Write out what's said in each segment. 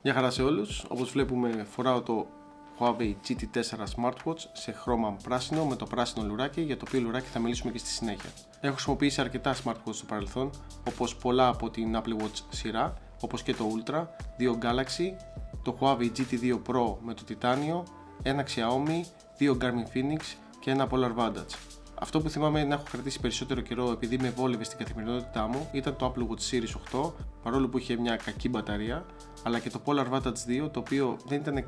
Γεια χαρά σε όλους. Όπως βλέπουμε, φοράω το Huawei GT4 Smartwatch σε χρώμα πράσινο με το πράσινο λουράκι, για το οποίο λουράκι θα μιλήσουμε και στη συνέχεια. Έχω χρησιμοποιήσει αρκετά smartwatch στο παρελθόν, όπως πολλά από την Apple Watch σειρά, όπως και το Ultra, 2 Galaxy, το Huawei GT2 Pro με το τιτάνιο, ένα Xiaomi, 2 Garmin Phoenix και ένα Polar Vantage. Αυτό που θυμάμαι να έχω κρατήσει περισσότερο καιρό, επειδή με βόλευε στην καθημερινότητά μου, ήταν το Apple Watch Series 8, παρόλο που είχε μια κακή μπαταρία, αλλά και το Polar Vantage 2, το οποίο δεν ήταν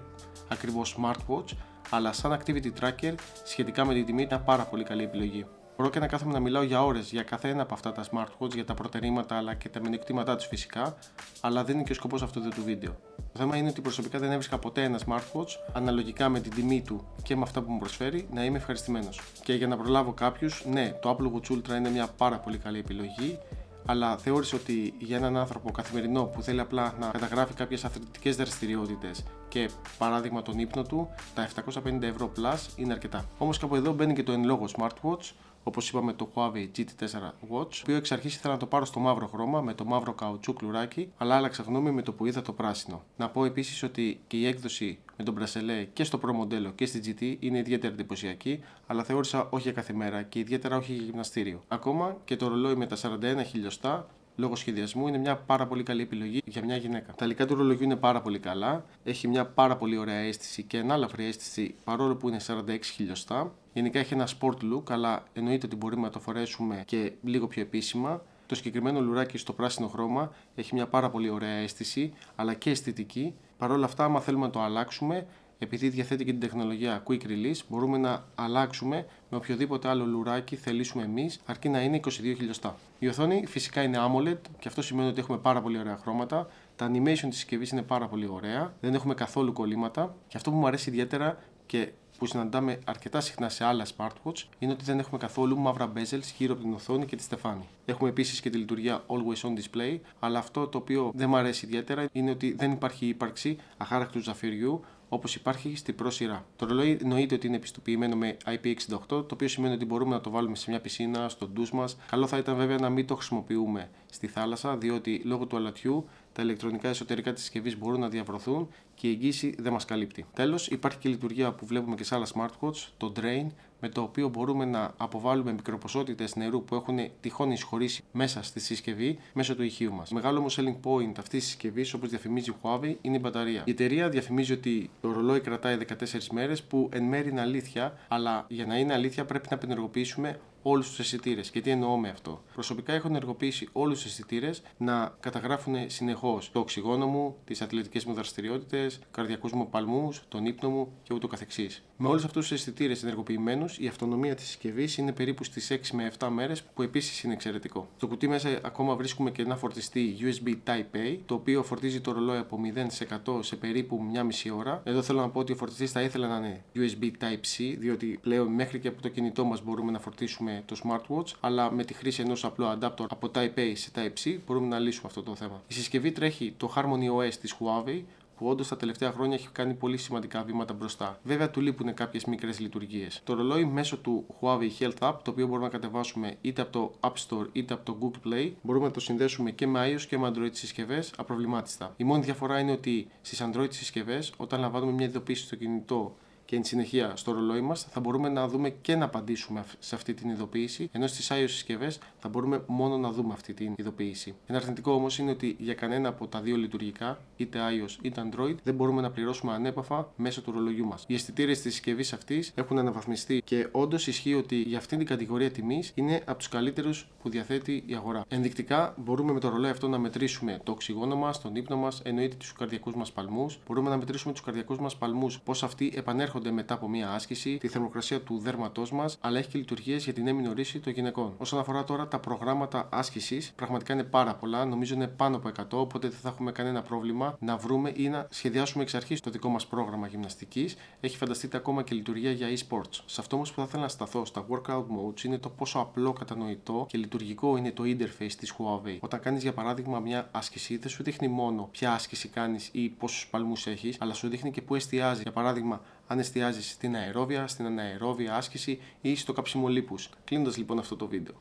ακριβώς smartwatch, αλλά σαν activity tracker σχετικά με την τιμή ήταν πάρα πολύ καλή επιλογή. Μπορώ και να κάθομαι να μιλάω για ώρες για κάθε ένα από αυτά τα smartwatch, για τα προτερήματα αλλά και τα μειονεκτήματά τους φυσικά, αλλά δεν είναι και ο σκοπός αυτού του βίντεο. Το θέμα είναι ότι προσωπικά δεν έβρισκα ποτέ ένα smartwatch, αναλογικά με την τιμή του και με αυτά που μου προσφέρει, να είμαι ευχαριστημένος. Και για να προλάβω κάποιους, ναι, το Apple Watch Ultra είναι μια πάρα πολύ καλή επιλογή, αλλά θεώρησα ότι για έναν άνθρωπο καθημερινό που θέλει απλά να καταγράφει κάποιες αθλητικές δραστηριότητες και παράδειγμα τον ύπνο του, τα 750€ plus είναι αρκετά. Όμως κάπου εδώ μπαίνει και το εν λόγω smartwatch, όπως είπαμε το Huawei GT4 Watch, το οποίο εξ αρχής ήθελα να το πάρω στο μαύρο χρώμα με το μαύρο καουτσούκ λουράκι, αλλά άλλαξα γνώμη με το που είδα το πράσινο. Να πω επίσης ότι και η έκδοση με τον μπρασελέ και στο Pro μοντέλο και στη GT είναι ιδιαίτερα εντυπωσιακή, αλλά θεώρησα όχι για κάθε μέρα και ιδιαίτερα όχι για γυμναστήριο. Ακόμα και το ρολόι με τα 41 χιλιοστά, λόγω σχεδιασμού, είναι μια πάρα πολύ καλή επιλογή για μια γυναίκα. Τα υλικά του ρολογιού είναι πάρα πολύ καλά, έχει μια πάρα πολύ ωραία αίσθηση και ανάλαφρη αίσθηση παρόλο που είναι 46 χιλιοστά. Γενικά έχει ένα sport look, αλλά εννοείται ότι μπορούμε να το φορέσουμε και λίγο πιο επίσημα. Το συγκεκριμένο λουράκι στο πράσινο χρώμα έχει μια πάρα πολύ ωραία αίσθηση, αλλά και αισθητική. Παρ' όλα αυτά, άμα θέλουμε να το αλλάξουμε, επειδή διαθέτει και την τεχνολογία Quick Release, μπορούμε να αλλάξουμε με οποιοδήποτε άλλο λουράκι θελήσουμε εμείς, αρκεί να είναι 22 χιλιοστά. Η οθόνη φυσικά είναι AMOLED και αυτό σημαίνει ότι έχουμε πάρα πολύ ωραία χρώματα. Τα animation της συσκευής είναι πάρα πολύ ωραία, δεν έχουμε καθόλου κολλήματα και αυτό που μου αρέσει ιδιαίτερα και που συναντάμε αρκετά συχνά σε άλλα smartwatch είναι ότι δεν έχουμε καθόλου μαύρα bezels γύρω από την οθόνη και τη στεφάνη. Έχουμε επίσης και τη λειτουργία Always On Display, αλλά αυτό το οποίο δεν μου αρέσει ιδιαίτερα είναι ότι δεν υπάρχει ύπαρξη αχάρακτου ζαφυριού όπως υπάρχει στην Pro σειρά. Το ρολόι εννοείται ότι είναι επιστοποιημένο με IP68, το οποίο σημαίνει ότι μπορούμε να το βάλουμε σε μια πισίνα, στο ντους μας. Καλό θα ήταν βέβαια να μην το χρησιμοποιούμε στη θάλασσα, διότι λόγω του αλατιού τα ηλεκτρονικά εσωτερικά της συσκευής μπορούν να διαβρωθούν και η εγγύηση δεν μας καλύπτει. Τέλος, υπάρχει και η λειτουργία που βλέπουμε και σε άλλα smartwatch, το Drain, με το οποίο μπορούμε να αποβάλουμε μικροποσότητες νερού που έχουν τυχόν εισχωρήσει μέσα στη συσκευή μέσω του ηχείου μας. Μεγάλο όμως selling point αυτής της συσκευής, όπως διαφημίζει η Huawei, είναι η μπαταρία. Η εταιρεία διαφημίζει ότι το ρολόι κρατάει 14 μέρες, που εν μέρει είναι αλήθεια, αλλά για να είναι αλήθεια πρέπει να απενεργοποιήσουμε όλους τους αισθητήρες. Και τι εννοώ με αυτό? Προσωπικά έχω ενεργοποιήσει όλους τους αισθητήρες να καταγράφουν συνεχώς το οξυγόνο μου, τις αθλητικές μου δραστηριότητες, καρδιακούς μου παλμούς, τον ύπνο μου και ούτω καθεξής. Με όλους αυτούς τους αισθητήρες ενεργοποιημένους, η αυτονομία της συσκευής είναι περίπου στις 6 με 7 μέρες, που επίσης είναι εξαιρετικό. Στο κουτί μέσα ακόμα βρίσκουμε και ένα φορτιστή USB Type-A, το οποίο φορτίζει το ρολόι από 0% σε περίπου μια μισή ώρα. Εδώ θέλω να πω ότι ο φορτιστής θα ήθελα να είναι USB Type-C, διότι πλέον μέχρι και από το κινητό μας μπορούμε να φορτίσουμε το smartwatch, αλλά με τη χρήση ενός απλού adapter από Type-A σε Type-C μπορούμε να λύσουμε αυτό το θέμα. Η συσκευή τρέχει το Harmony OS της Huawei, που όντως τα τελευταία χρόνια έχει κάνει πολύ σημαντικά βήματα μπροστά. Βέβαια, του λείπουν κάποιες μικρές λειτουργίες. Το ρολόι μέσω του Huawei Health App, το οποίο μπορούμε να κατεβάσουμε είτε από το App Store είτε από το Google Play, μπορούμε να το συνδέσουμε και με iOS και με Android συσκευές απροβλημάτιστα. Η μόνη διαφορά είναι ότι στις Android συσκευές, όταν λαμβάνουμε μια ειδοποίηση στο κινητό και εν συνεχεία στο ρολόι μας, θα μπορούμε να δούμε και να απαντήσουμε σε αυτή την ειδοποίηση, ενώ στις iOS συσκευές θα μπορούμε μόνο να δούμε αυτή την ειδοποίηση. Ένα αρνητικό όμως είναι ότι για κανένα από τα δύο λειτουργικά, είτε iOS είτε Android, δεν μπορούμε να πληρώσουμε ανέπαφα μέσω του ρολογιού μας. Οι αισθητήρες της συσκευής αυτής έχουν αναβαθμιστεί και όντως ισχύει ότι για αυτήν την κατηγορία τιμής είναι από τους καλύτερους που διαθέτει η αγορά. Ενδεικτικά, μπορούμε με το ρολόι αυτό να μετρήσουμε το οξυγόνο μας, τον ύπνο μας, εννοείται τους καρδιακούς μας παλμούς, μπορούμε να μετρήσουμε τους καρδιακούς μας παλμούς, πώς αυτοί επανέρχονται μετά από μία άσκηση, τη θερμοκρασία του δέρματός μας, αλλά έχει και λειτουργίες για την έμεινο ρίση των γυναικών. Όσον αφορά τώρα τα προγράμματα άσκησης, πραγματικά είναι πάρα πολλά, νομίζω είναι πάνω από 100, οπότε δεν θα έχουμε κανένα πρόβλημα να βρούμε ή να σχεδιάσουμε εξ αρχής το δικό μας πρόγραμμα γυμναστικής. Έχει φανταστείτε ακόμα και λειτουργία για e-sports. Σε αυτό όμως που θα ήθελα να σταθώ στα workout modes είναι το πόσο απλό, κατανοητό και λειτουργικό είναι το interface της Huawei. Όταν κάνεις για παράδειγμα μια άσκηση, δεν σου δείχνει μόνο ποια άσκηση κάνεις ή πόσους παλμούς έχεις, αλλά σου δείχνει και πού εστιάζει. Για παράδειγμα, αν εστιάζεις στην αερόβια, στην αναερόβια άσκηση ή στο κάψιμο λίπους. Κλείνοντας λοιπόν αυτό το βίντεο.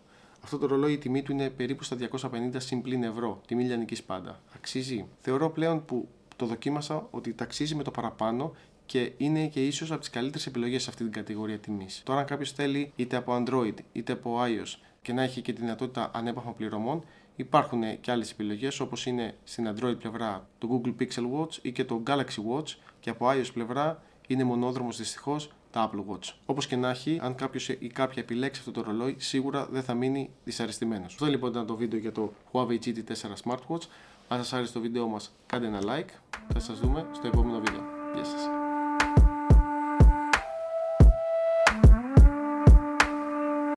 Αυτό το ρολόι η τιμή του είναι περίπου στα 250 συν πλην ευρώ, τιμή λιανικής πάντα. Αξίζει. Θεωρώ πλέον που Το δοκίμασα ότι ταξίζει με το παραπάνω και είναι και ίσως από τις καλύτερες επιλογές σε αυτή την κατηγορία τιμής. Τώρα, αν κάποιος θέλει είτε από Android είτε από iOS και να έχει και τη δυνατότητα ανέπαφων πληρωμών, υπάρχουν και άλλες επιλογές, όπως είναι στην Android πλευρά το Google Pixel Watch ή και το Galaxy Watch, και από iOS πλευρά είναι μονόδρομος δυστυχώς τα Apple Watch. Όπως και να έχει, αν κάποιος ή κάποια επιλέξει αυτό το ρολόι, σίγουρα δεν θα μείνει δυσαρεστημένος. Αυτό λοιπόν ήταν το βίντεο για το Huawei GT4 Smartwatch. Αν σας άρεσε το βίντεο μας, κάντε ένα like. Θα σας δούμε στο επόμενο βίντεο. Γεια σας.